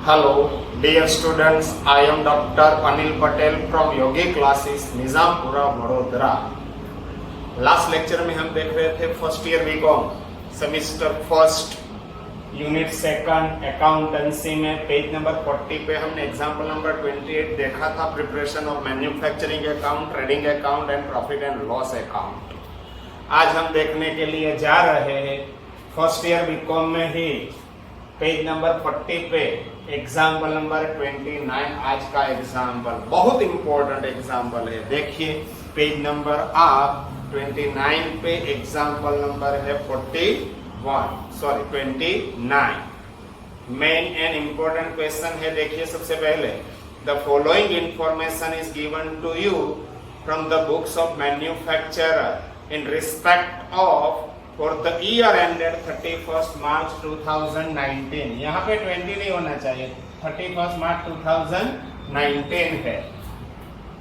Hello, dear students. I am Dr. Anil Patel from Yogi Classes, Nizampura Vadodara. Last lecture में हम देख रहे थे first year BCom semester first unit second accountancy में page number 40 पे हमने एग्जांपल नंबर 28 देखा था, preparation of manufacturing account, trading account and profit and loss account. आज हम देखने के लिए जा रहे हैं फर्स्ट ईयर बीकॉम में ही पेज नंबर 40 पे एग्जाम्पल नंबर 29। आज का एग्जाम्पल बहुत इंपॉर्टेंट एग्जाम्पल है। देखिए पेज नंबर आप 29 पे एग्जाम्पल नंबर है 29। मेन एंड इंपॉर्टेंट क्वेश्चन है। देखिए सबसे पहले, the following information is given to you from the books of manufacturer in respect of for the year ended 31st March 2019। यहाँ पे 20 नहीं होना चाहिए, 31st March 2019 है।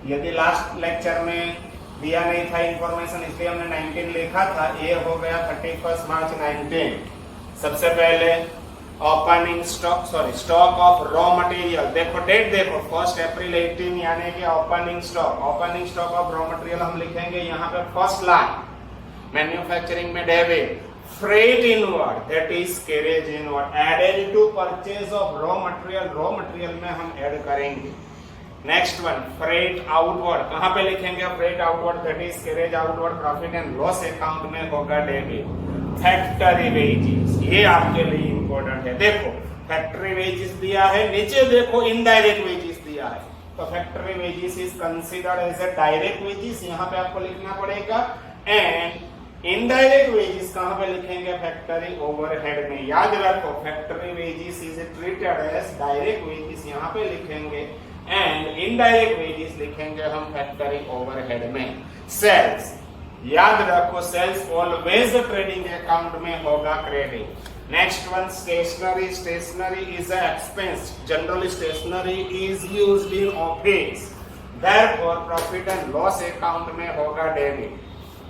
यदि लास्ट लेक्चर में दिया नहीं था इंफॉर्मेशन इसलिए हमने 19 लिखा था, ये हो गया 31st March 19। सबसे पहले opening stock of raw material. देखो डेट देखो, 1 अप्रैल 18 यानी कि opening stock of raw material हम लिखेंगे यहाँ पे फर्स्ट लाइन। मैन्युफैक्चरिंग में debit, freight inward that is carriage inward added to purchase of raw material में हम ऐड करेंगे। नेक्स्ट वन, फ्रेट आउटवर्ड, कहां पे लिखेंगे freight outward that is carriage outward, profit and loss account में होगा debit. Factory wages, ये आपके लिए इंपॉर्टेंट है। देखो फैक्ट्री वेजेस दिया है, नीचे देखो इनडायरेक्ट वेजेस दिया है, तो factory wages is considered as a direct wages, यहाँ पे आपको लिखना पड़ेगा। एंड इनडायरेक्ट वेजेस कहां पे लिखेंगे, फैक्ट्री ओवरहेड में। याद रखो factory wages is treated as direct wages, यहां पे लिखेंगे, एंड इनडायरेक्ट वेजेस लिखेंगे हम फैक्ट्री ओवरहेड में। सेल्स, याद रखो सेल्स ऑलवेज ट्रेडिंग अकाउंट में होगा credit. Next one, stationery is a expense, generally stationery is used in office, therefore profit and loss account में होगा debit.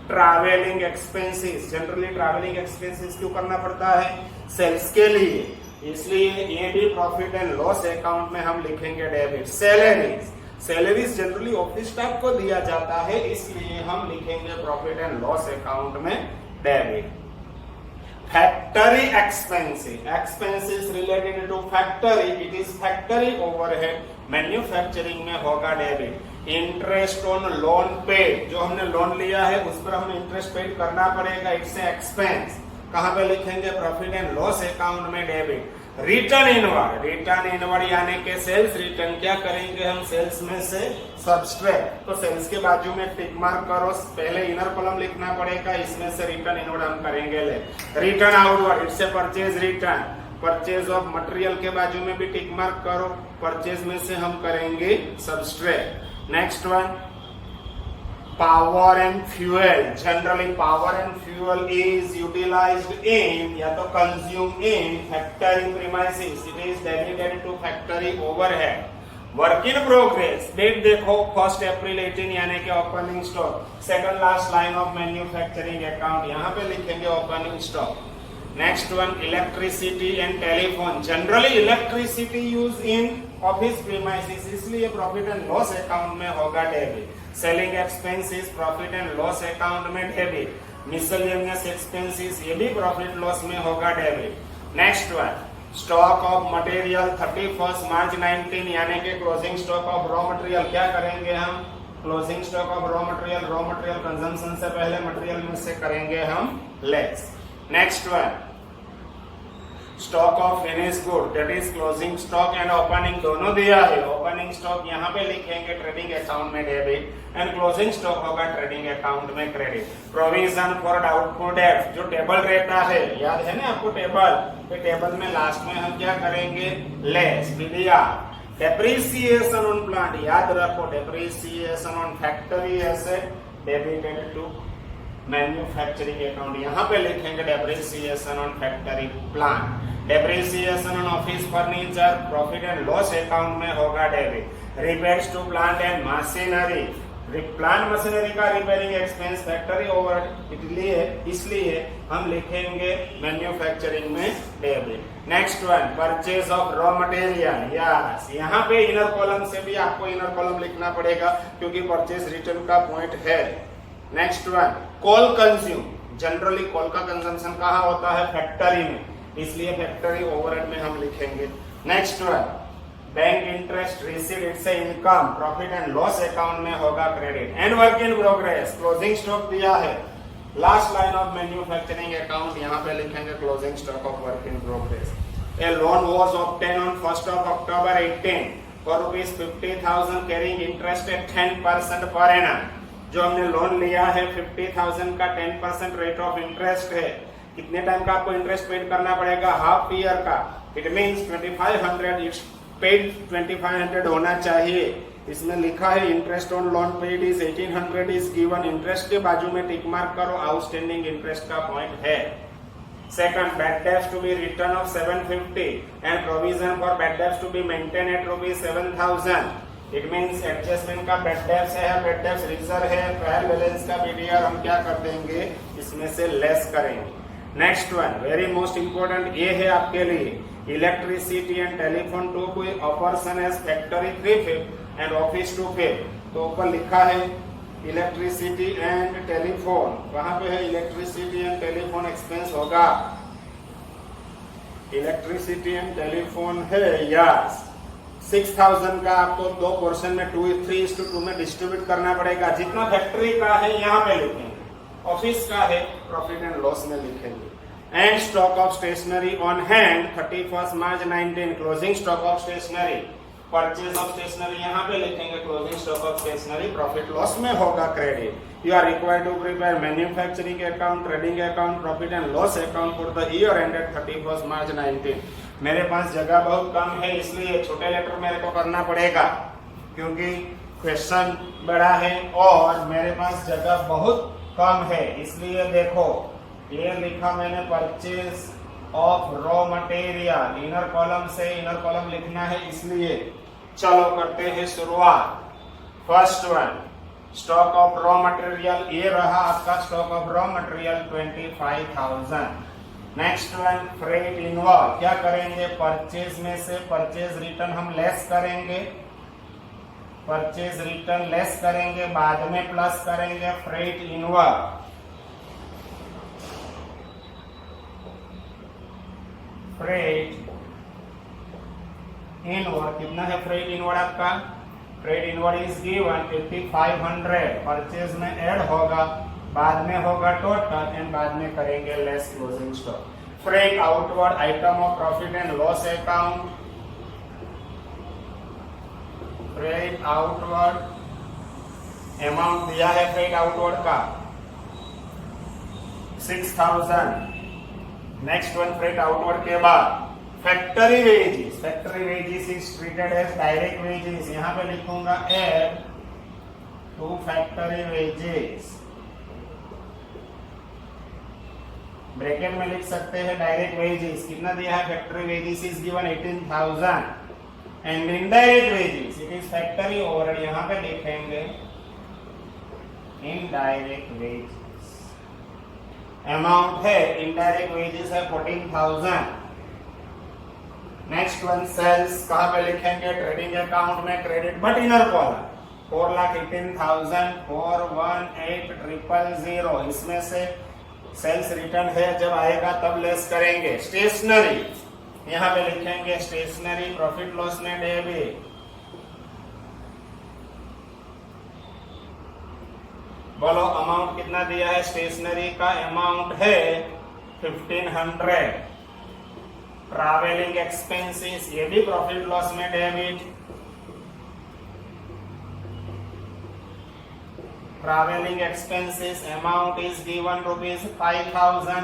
Travelling expenses, generally travelling expenses क्यों करना पड़ता है, सेल्स के लिए, इसलिए ये भी प्रॉफिट एंड लॉस अकाउंट में हम लिखेंगे debit. Salaries generally office staff को दिया जाता है, इसलिए हम लिखेंगे प्रॉफिट एंड लॉस अकाउंट में debit. Factory expenses related to factory, it is factory overhead, manufacturing में होगा डेबिट। इंटरेस्ट ऑन लोन पे, जो हमने लोन लिया है उस पर हमें इंटरेस्ट पेड करना पड़ेगा, इट्स एक्सपेंस, कहां पे लिखेंगे प्रॉफिट एंड लॉस अकाउंट में डेबिट। रिटर्न इनवर्ड यानी कि सेल्स रिटर्न, क्या करेंगे हम सेल्स में से सब्सट्रैक्ट, तो सेल्स के बाजू में टिक मार्क करो, पहले इनर कॉलम लिखना पड़ेगा, इसमें से रिटर्न इनवर्ड हम करेंगे ले। Return outward, it's purchase return, purchase of material के बाजू में भी टिक मार्क करो, परचेज में से हम करेंगे subtract. Next one, power and fuel, generally power and fuel is utilized in या तो consume in factory premises, it is debited to factory overhead. Work in progress, date देखो 1 अप्रैल 18 यानी कि opening stock, second last line of manufacturing account, यहाँ पे लिखेंगे opening stock. Next one, electricity and telephone, generally electricity use in office premises, इसलिए profit and loss account में होगा debit. Selling expenses profit and loss account में debit. Miscellaneous expenses, ये भी profit loss में होगा debit. Next one, stock of material 31st March 19 यानी कि closing stock of raw material, क्या करेंगे हम closing stock of raw material consumption से पहले मटेरियल में से करेंगे हम less. Next one, stock of finish good that is closing stock and opening दोनों दिया है। ओपनिंग स्टॉक यहाँ पे लिखेंगे ट्रेडिंग अकाउंट में डेबिट, एंड क्लोजिंग स्टॉक होगा ट्रेडिंग अकाउंट में credit. Provision for doubtful debt, जो टेबल रहता है, याद है ना आपको टेबल, तो टेबल में लास्ट में हम क्या करेंगे less PDR. Depreciation on plant, याद रखो depreciation on factory asset debited to manufacturing account, यहाँ पे लिखेंगे depreciation on factory plant. Depreciation on office furniture profit and loss account में होगा debit. Repairs to plant and machinery, plant machinery का repairing expense factory overhead इसलिए हम लिखेंगे manufacturing में debit. Next one purchase of raw material, yes यहाँ पे inner column से भी आपको इनर कॉलम लिखना पड़ेगा क्योंकि परचेज रिटर्न का पॉइंट है। नेक्स्ट वन कोल कंज्यूम, जनरली कोल का कंजम्पशन कहाँ होता है? फैक्ट्री में, इसलिए फैक्ट्री ओवरहेड में हम लिखेंगे। Next one bank interest receive it's income profit and loss account में होगा credit. And work in progress closing stock दिया है, last line of manufacturing account यहाँ पे लिखेंगे closing stock of work in progress. A loan was obtain on 1st of October 18 for ₹50,000 carrying interest eight 10% per annum. जो हमने loan लिया है 50,000 का 10% रेट ऑफ इंटरेस्ट है। कितने टाइम का आपको इंटरेस्ट पेड करना पड़ेगा? हाफ ईयर का। इट मींस 2500 इट्स पेड 2500 होना चाहिए। इसमें लिखा है interest on loan paid is 1800 is given. Interest के बाजू में टिक मार्क करो, आउटस्टैंडिंग इंटरेस्ट का पॉइंट है। Second bad debts to be written of 750 and provision for bad debts to be maintain at ₹7,000। It means adjustment का bad debts है, bad debts reserve है, trial balance का BDR हम क्या कर देंगे? इसमें से लेस करेंगे। Next one very most important, ये है आपके लिए इलेक्ट्रिसिटी एंड टेलीफोन टू कोई operation as factory 3/5 and office 2/5। तो ऊपर लिखा है इलेक्ट्रिसिटी एंड टेलीफोन, कहाँ पे है? इलेक्ट्रिसिटी एंड टेलीफोन एक्सपेंस होगा, इलेक्ट्रिसिटी एंड टेलीफोन है यस। 6,000 का आपको दो पोर्शन में 3:2 में डिस्ट्रीब्यूट करना पड़ेगा। जितना फैक्ट्री का है यहाँ पे लिखेंगे, ऑफिस का है प्रॉफिट एंड लॉस में लिखेंगे। And stock of stationery on hand 31 March 19 closing stock of stationery, purchase of stationery यहाँ पे लिखेंगे closing stock of stationery, profit loss में होगा credit. You are required to prepare manufacturing account, trading account, profit and loss account for the year ended 31 March 19। मेरे पास जगह बहुत कम है इसलिए छोटे लेटर मेरे को करना पड़ेगा क्योंकि क्वेश्चन बड़ा है और मेरे पास जगह बहुत कम है। इसलिए देखो ये लिखा मैंने purchase of raw material, inner column से इनर कॉलम लिखना है इसलिए। चलो करते हैं शुरुआत। First one stock of raw material, ये रहा आपका stock of raw material 25,000। Next one freight involve, क्या करेंगे? परचेज में से परचेज रिटर्न हम लेस करेंगे, परचेज रिटर्न लेस करेंगे, बाद में प्लस करेंगे फ्रेट इनवॉल्व। फ्रेट इनवर्ड कितना है? फ्रेट इनवर्ड आपका freight inward is given 5500, purchase में ऐड होगा, बाद में होगा टोटल एंड बाद में करेंगे less closing stock. Freight outward item of profit and loss account, freight outward amount दिया है फ्रेट आउटवर्ड का 6,000। नेक्स्ट वन फ्रेट आउटवर्ड के बाद factory wages, factory wages is treated as direct wages, यहाँ पे लिखूंगा add to factory wages, bracket में लिख सकते हैं डायरेक्ट वेजेस। कितना दिया है? Factory wages is given 18,000 and indirect wages it is factory overhead, यहाँ पे लिखेंगे इनडायरेक्ट वेजेस। अमाउंट है इनडायरेक्ट वेजेस है 14,000। नेक्स्ट वन सेल्स, कहाँ पे लिखेंगे? ट्रेडिंग अकाउंट में क्रेडिट बट इनर कॉलम 4,18,000 418,000, इसमें से सेल्स रिटर्न है जब आएगा तब लेस करेंगे। स्टेशनरी यहाँ पे लिखेंगे स्टेशनरी प्रॉफिट लॉस में डेबिट। बोलो अमाउंट कितना दिया है? स्टेशनरी का अमाउंट है 1500। ट्रैवलिंग एक्सपेंसेस, ये भी प्रॉफिट लॉस में debit. Travelling expenses amount is given ₹5,000।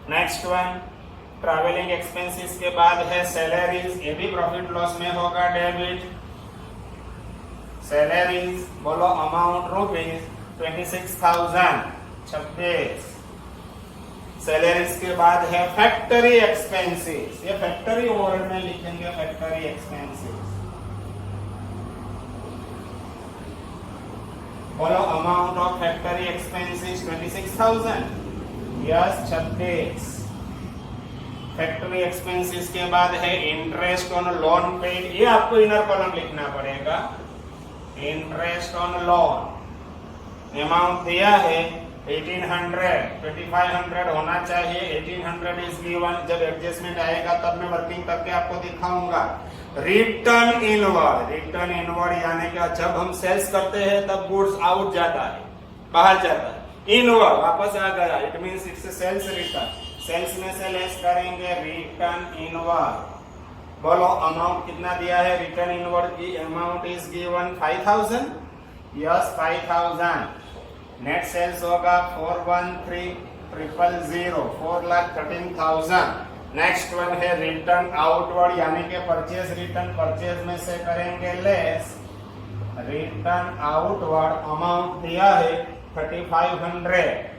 Next one travelling expenses के बाद है सैलरीज, ये भी प्रॉफिट लॉस में होगा डेबिट। सैलरीज बोलो अमाउंट ₹26,000 26। सैलरीज के बाद है फैक्ट्री एक्सपेंसेस, ये फैक्ट्री ओवरहेड में लिखेंगे फैक्ट्री एक्सपेंसेस। बोलो amount of factory expenses 26,000, yes 26। Factory expenses के बाद है इंटरेस्ट ऑन लोन पेड, ये आपको इनर कॉलम लिखना पड़ेगा। इंटरेस्ट ऑन लोन अमाउंट दिया है 1800, 2500 होना चाहिए, 1800 इज गिवन। जब एडजस्टमेंट आएगा तब मैं वर्किंग करके आपको दिखाऊंगा। रिटर्न इनवर्ड, रिटर्न इनवर्ड यानी कि जब हम सेल्स करते हैं तब गुड्स आउट जाता है, बाहर जाता है, इनवर्ड वापस आ गया, it means it's sales return. Sales में से लेस करेंगे रिटर्न इनवर्ड। बोलो अमाउंट कितना दिया है रिटर्न इनवर्ड की, amount is given 5000, yes 5000। Net sales होगा 413,000, 4,13,000। नेक्स्ट वन है रिटर्न आउटवर्ड यानी कि परचेज रिटर्न, परचेज में से करेंगे लेस रिटर्न आउटवर्ड। अमाउंट दिया है 3500,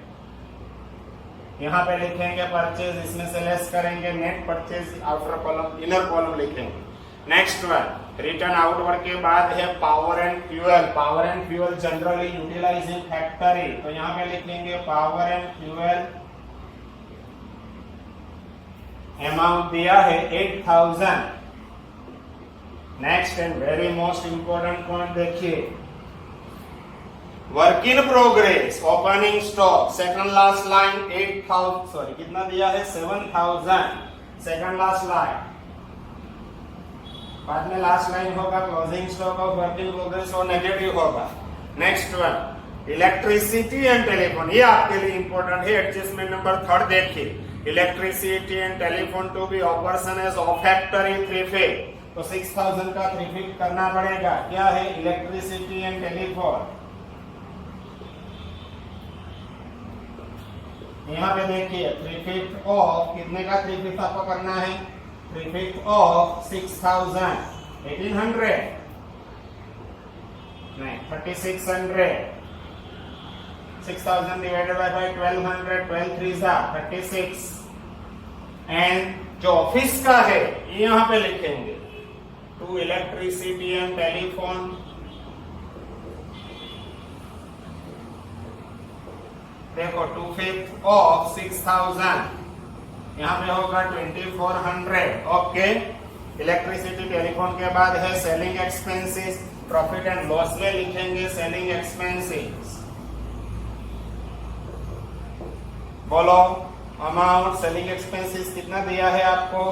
यहाँ पे लिखेंगे परचेज, इसमें से लेस करेंगे net purchase, outer column inner column लिखेंगे। नेक्स्ट वन रिटर्न आउटवर्ड के बाद है power and fuel. Power and fuel generally utilise in factory, तो यहाँ पे लिखेंगे पावर एंड फ्यूल। अमाउंट दिया है 8000। Next and very most important point देखिए, work in progress, opening stock, second last line 8000, sorry कितना दिया है 7000, सेकंड लास्ट लाइन। बाद में लास्ट लाइन होगा closing stock of work in progress और नेगेटिव होगा। Next one electricity and telephone, ये आपके लिए इंपॉर्टेंट है। एडजस्टमेंट नंबर 3 देखिए, electricity and telephone to be operation as of factory 3 phase, तो 6000 का 3 फेज करना पड़ेगा। क्या है इलेक्ट्रिसिटी एंड टेलीफोन, यहाँ पे देखिए 3/5 ऑफ कितने का 3/5 आपको करना है, 3/5 ऑफ 6000, 1800 नहीं 3600, 6000 डिवाइडेड बाय 1200, 12 3 36। एंड जो ऑफिस का है ये यहाँ पे लिखेंगे टू इलेक्ट्रिसिटी एंड टेलीफोन, देखो 2/5 ऑफ 6000, यहाँ पे होगा 2400। ओके, इलेक्ट्रिसिटी टेलीफोन के बाद है selling expenses, profit and loss में लिखेंगे सेलिंग एक्सपेंसेस। बोलो अमाउंट सेलिंग एक्सपेंसेस कितना दिया है आपको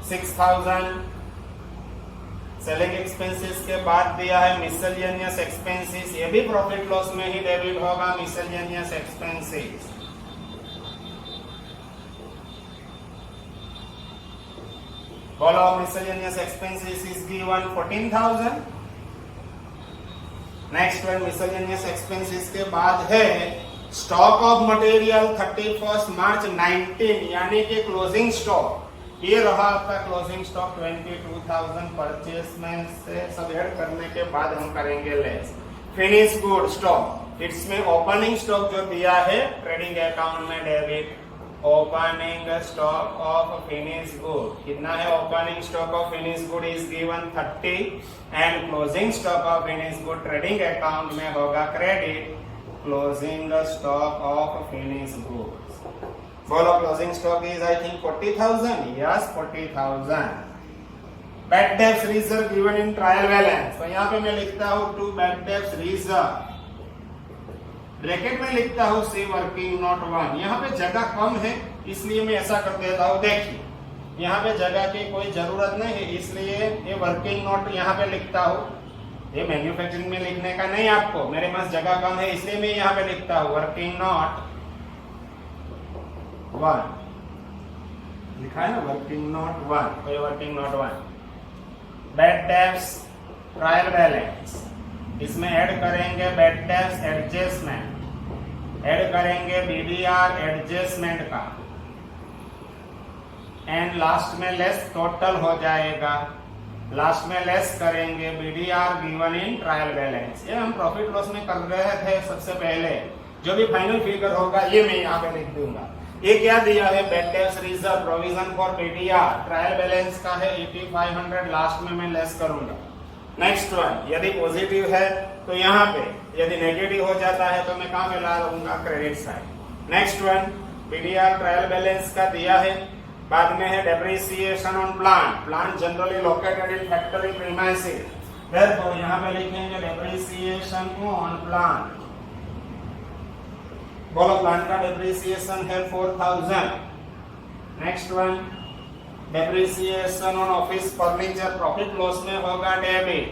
6000। सेलिंग एक्सपेंसेस के बाद दिया है मिसलेनियस एक्सपेंसेस, ये भी प्रॉफिट लॉस में ही डेबिट होगा मिसलेनियस एक्सपेंसेस। बोलो miscellaneous expenses is given 14,000। Next one miscellaneous expenses के बाद है स्टॉक ऑफ मटेरियल 31 मार्च 19 यानी कि क्लोजिंग स्टॉक, ये रहा आपका क्लोजिंग स्टॉक 22,000। परचेस में से सब ऐड करने के बाद हम करेंगे लेस फिनिश गुड स्टॉक, इसमें ओपनिंग स्टॉक जो दिया है ट्रेडिंग अकाउंट में debit. Opening stock of finish good कितना है, opening stock of finish good is given 30 and closing stock of finish good trading account में होगा credit closing stock of finish goods. बोलो closing stock is I think 40,000, yes 40,000। Bad debts reserve given in trial balance, तो यहाँ पे मैं लिखता हूँ to bad debts reserve, bracket में लिखता हूँ सी वर्किंग नोट 1। यहाँ पे जगह कम है इसलिए मैं ऐसा कर देता हूँ, देखिए यहाँ पे जगह की कोई जरूरत नहीं है इसलिए ये वर्किंग नोट यहाँ पे लिखता हूँ। ये मैन्युफैक्चरिंग में लिखने का नहीं आपको, मेरे पास जगह कम है इसलिए मैं यहाँ पे लिखता हूँ वर्किंग नोट 1, लिखा है ना वर्किंग नोट 1, तो ये working note 1। Bad debts trial balance, इसमें ऐड करेंगे बैड डेब्ट्स एडजस्टमेंट, ऐड करेंगे बीडीआर एडजस्टमेंट का, एंड लास्ट में लेस टोटल हो जाएगा, लास्ट में लेस करेंगे BDR given in trial balance. ये हम प्रॉफिट लॉस में कर रहे थे सबसे पहले, जो भी फाइनल फिगर होगा ये मैं यहाँ पे लिख दूंगा। ये क्या दिया है bad debts reserve provision for BDR, trial balance का है 8500, लास्ट में मैं लेस करूंगा नेक्स्ट वन, यदि पॉजिटिव है तो यहाँ पे, यदि नेगेटिव हो जाता है तो मैं कहाँ पे ला लूंगा, credit side. Next one, PDR trial balance का दिया है, बाद में है depreciation on plant, plant generally located in factory premises, therefore यहाँ पे लिखेंगे डेप्रिसिएशन ऑन प्लांट। बोलो प्लांट का डेप्रिसिएशन है 4000। Next one, depreciation on office furniture, profit loss में होगा debit,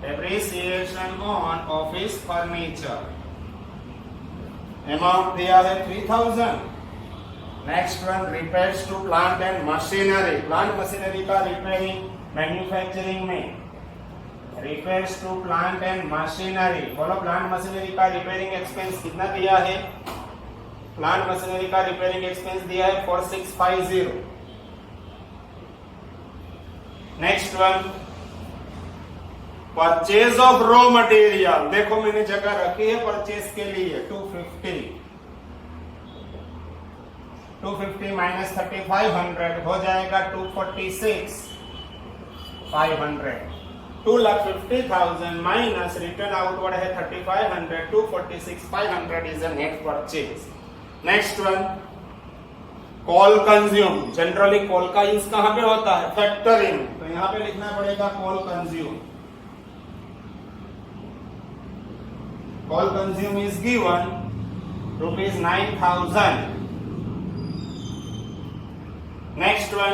depreciation on office furniture, amount दिया है 3000। Next one, repairs to plant and machinery, plant machinery का रिपेयरिंग मैन्युफैक्चरिंग में, repairs to plant and machinery. बोलो plant machinery का repairing expense कितना दिया है, प्लांट मशीनरी का रिपेयरिंग एक्सपेंस दिया है 4650। Next one, purchase of raw material, देखो मैंने जगह रखी है परचेज के लिए 250 माइनस 3500 हो जाएगा 246,500। 2,50,000 माइनस रिटर्न आउटवर्ड है 3500, 246,500 is a net purchase. Next one, call consume, generally call का यूज कहां पे होता है, फैक्टरी में, तो यहां पे लिखना पड़ेगा call consume. Call consume is given ₹9,000। Next one,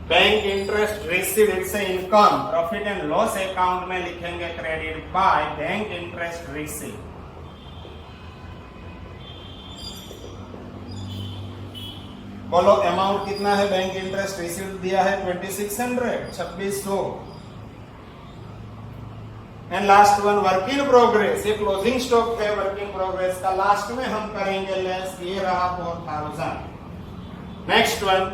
bank interest received, it's income, profit and loss account में लिखेंगे credit by bank interest received. बोलो अमाउंट कितना है, बैंक इंटरेस्ट रिसीव्ड दिया है 2600। And last one, work in progress, ये closing stock है work in progress का, लास्ट में हम करेंगे लेस, ये रहा 4000। Next one,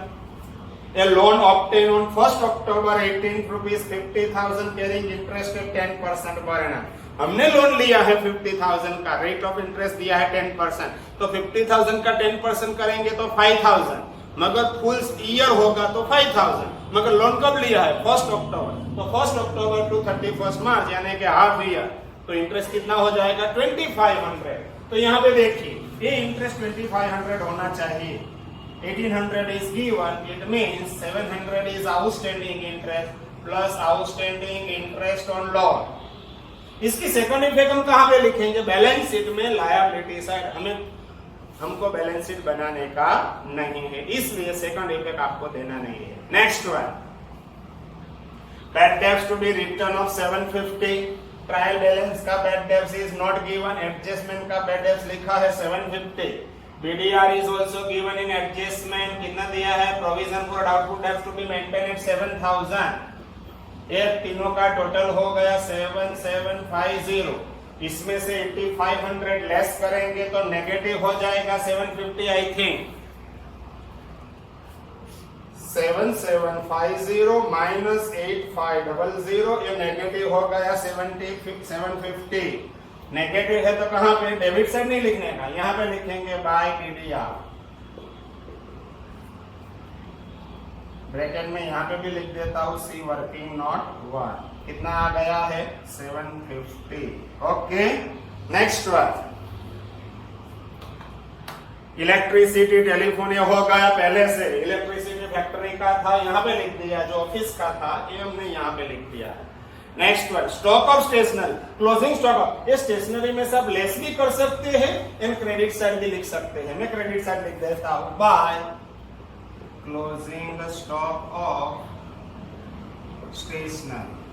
a loan obtained on 1st October 18 rupees 50,000 carrying interest at 10% per annum। हमने लोन लिया है 50,000 का, रेट ऑफ इंटरेस्ट दिया है 10%, तो 50,000 का 10% करेंगे तो 5,000, मगर फुल ईयर होगा तो 5,000, मगर लोन कब लिया है 1st अक्टूबर, तो 1st अक्टूबर टू 31 मार्च यानी कि हाफ ईयर, तो इंटरेस्ट कितना हो जाएगा 2500। तो यहाँ पे देखिए ये इंटरेस्ट 2500 होना चाहिए, 1800 is given, it means 700 is outstanding interest plus outstanding interest on loan। इसकी सेकंड इफेक्ट हम कहां पे लिखेंगे, बैलेंस शीट में, लायबिलिटी साइड। हमको बैलेंस शीट बनाने का नहीं है, इसलिए सेकंड इफेक्ट आपको देना नहीं है। Next one, bad debts to be written of 750, trial balance का bad debts is not given, adjustment का बैड डेब्ट्स लिखा है 750। BDR is also given in adjustment, कितना दिया है, provision for doubtful debts to be maintained at 7,000। ये तीनों का टोटल हो गया 7750, इसमें से 8500 लेस करेंगे तो नेगेटिव हो जाएगा 750, आई थिंक 7750 माइनस 8500, ये नेगेटिव हो गया 750। नेगेटिव है तो कहां पे, डेबिट साइड नहीं लिखने का, यहां पे लिखेंगे बाय पीडीआर, ब्रैकेट में यहां पे भी लिख देता हूं सी वर्किंग नॉट 1, कितना आ गया है 750। Okay, next one, electricity telephone ये हो गया पहले से, इलेक्ट्रिसिटी फैक्ट्री का था यहां पे लिख दिया, जो ऑफिस का था ये हमने यहां पे लिख दिया है। Next one, stock of stationery, closing stock, ये स्टेशनरी में सब लेस भी कर सकते हैं एंड क्रेडिट साइड भी लिख सकते हैं, मैं क्रेडिट साइड लिख देता हूं by closing the stock of stationery.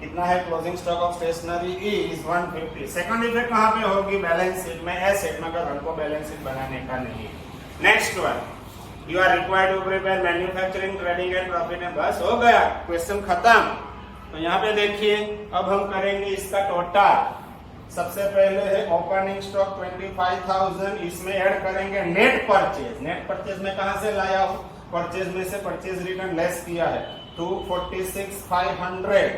कितना है closing stock of stationery is 150। Second effect कहां पे होगी, बैलेंस शीट में, एसेट में, अगर हमको बैलेंस शीट बनाने का नहीं। Next one, you are required to prepare manufacturing trading and profit and, बस हो गया, क्वेश्चन खत्म। तो यहाँ पे देखिए अब हम करेंगे इसका टोटल। सबसे पहले है ओपनिंग स्टॉक 25,000, इसमें ऐड करेंगे नेट परचेज। नेट परचेज में कहां से लाया हूं, परचेज में से परचेज रिटर्न लेस किया है 246,500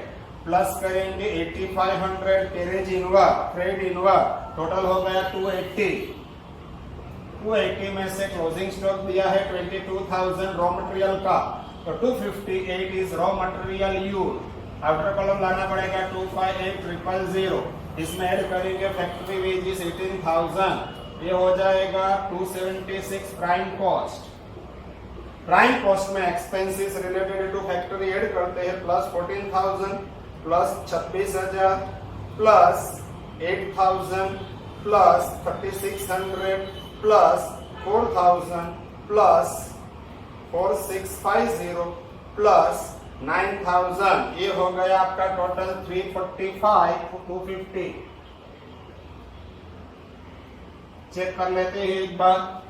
प्लस करेंगे 8,500 carriage inward, trade inward, total हो गया 280। 280 में से क्लोजिंग स्टॉक दिया है 22,000 रॉ मटेरियल का, तो 258 is raw material use, outer column लाना पड़ेगा 258000, इसमें ऐड करेंगे फैक्ट्री वेजेस 18000, ये हो जाएगा 276 प्राइम कॉस्ट। प्राइम कॉस्ट में expenses related to factory add करते हैं, plus 14000 plus 26000 plus 8000 plus 3600 plus 4000 plus 4650 plus 9000, ये हो गया आपका टोटल 345,250। चेक कर लेते हैं एक बार।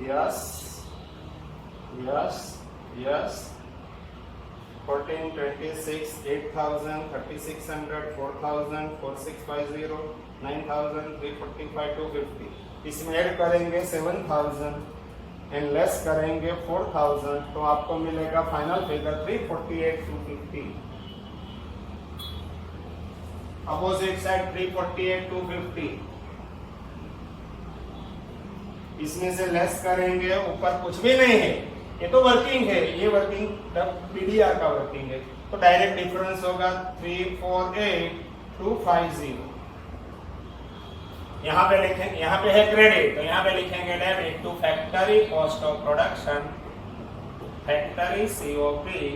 Yes yes yes 14, 26, 8000, 3600, 4000, 4650, 9000, 345, 250। इसमें ऐड करेंगे 7000 एंड लेस करेंगे 4000, तो आपको मिलेगा फाइनल फिगर 348,250। अपोजिट साइड 348,250, इसमें से लेस करेंगे, ऊपर कुछ भी नहीं है, ये तो वर्किंग है, ये वर्किंग पीडीआर का वर्किंग है, तो डायरेक्ट डिफरेंस होगा 348,250। यहाँ पे लिखें, यहाँ पे है क्रेडिट, तो यहाँ पे लिखेंगे debit to factory cost of production, factory COP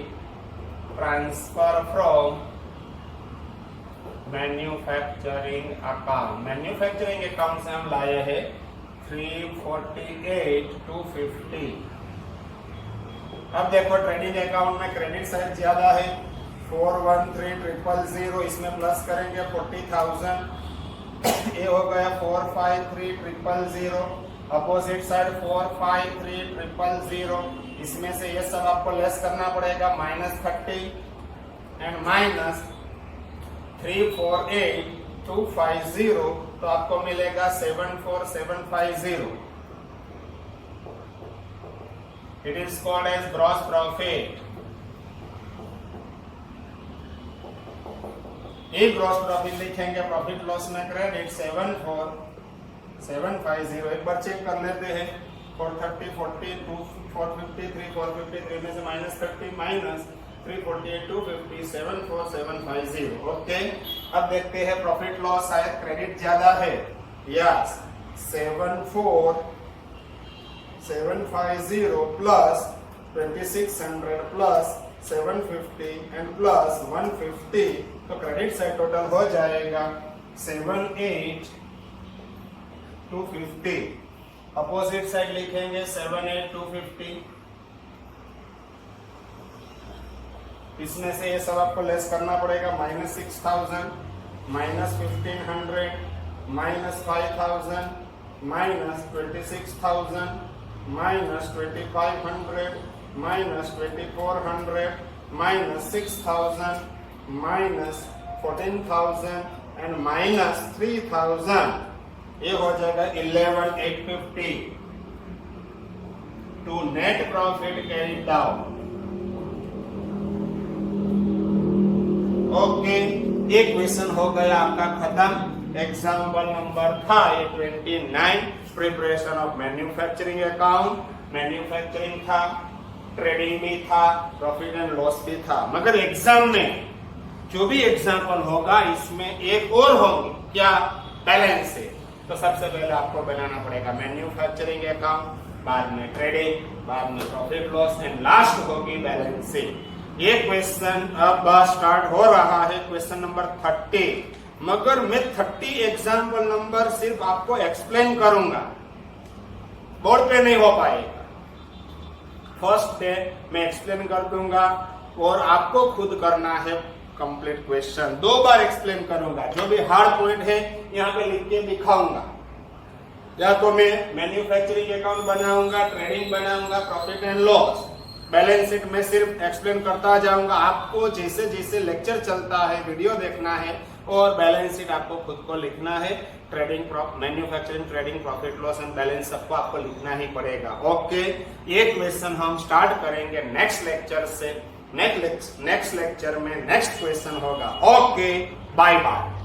transfer from manufacturing account. Manufacturing account से हम लाए हैं 348,250। अब देखो ट्रेडिंग अकाउंट में क्रेडिट साइड ज्यादा है 413,000, इसमें प्लस करेंगे 40,000, ये हो गया 453,000। अपोजिट साइड 453,000, इसमें से ये सब आपको लेस करना पड़ेगा, -30 एंड माइनस 348,250, तो आपको मिलेगा 74750। It is called as gross profit. एक ग्रॉस प्रॉफिट लिखेंगे, प्रॉफिट लॉस में क्रेडिट 74750। एक बार चेक कर लेते हैं, 430, 40, 453, 453 में से -30 माइनस 348,250, 74750। ओके, अब देखते हैं प्रॉफिट लॉस, शायद क्रेडिट ज्यादा है। Yes, 74750 plus 2600 plus 750 and plus 150, तो क्रेडिट साइड टोटल हो जाएगा 78,250। अपोजिट साइड लिखेंगे 78,250, इसमें से ये सब आपको लेस करना पड़ेगा, -6,000 -1,500 -5,000 -26,000 -2,500 -2,400 -6,000 -14,000 एंड -3,000, ये हो जाएगा 11,850 to net profit carry down. Okay, एक क्वेश्चन हो गया आपका खत्म। एग्जाम्पल नंबर था ये 29, preparation of manufacturing account. Manufacturing था, ट्रेडिंग भी था, प्रॉफिट एंड लॉस भी था, मगर एग्जाम में जो भी एग्जाम्पल होगा इसमें एक और होंगे, क्या, बैलेंस से। तो सबसे पहले आपको बनाना पड़ेगा मैन्युफैक्चरिंग अकाउंट, बाद में ट्रेडिंग, बाद में प्रॉफिट लॉस एंड लास्ट होगी बैलेंस से। ये क्वेश्चन अब स्टार्ट हो रहा है, क्वेश्चन नंबर 30, मगर मैं 30 एग्जाम्पल नंबर सिर्फ आपको एक्सप्लेन करूंगा, बोर्ड पे नहीं हो पाएगा। फर्स्ट डे मैं एक्सप्लेन कर दूंगा और आपको खुद करना है कंप्लीट क्वेश्चन। 2 बार एक्सप्लेन करूंगा, जो भी हार्ड पॉइंट है यहाँ पे लिख के दिखाऊंगा। या तो मैं मैन्युफैक्चरिंग अकाउंट बनाऊंगा, ट्रेडिंग बनाऊंगा, profit and loss, balance sheet में सिर्फ एक्सप्लेन करता जाऊंगा। आपको जैसे जैसे लेक्चर चलता है वीडियो देखना है और बैलेंस शीट आपको खुद को लिखना है। Trading, manufacturing, trading, profit loss and balance सबको आपको लिखना ही पड़ेगा। ओके, ये क्वेश्चन हम स्टार्ट करेंगे नेक्स्ट लेक्चर से। नेक्स्ट लेक्चर में नेक्स्ट क्वेश्चन होगा। Okay, bye bye.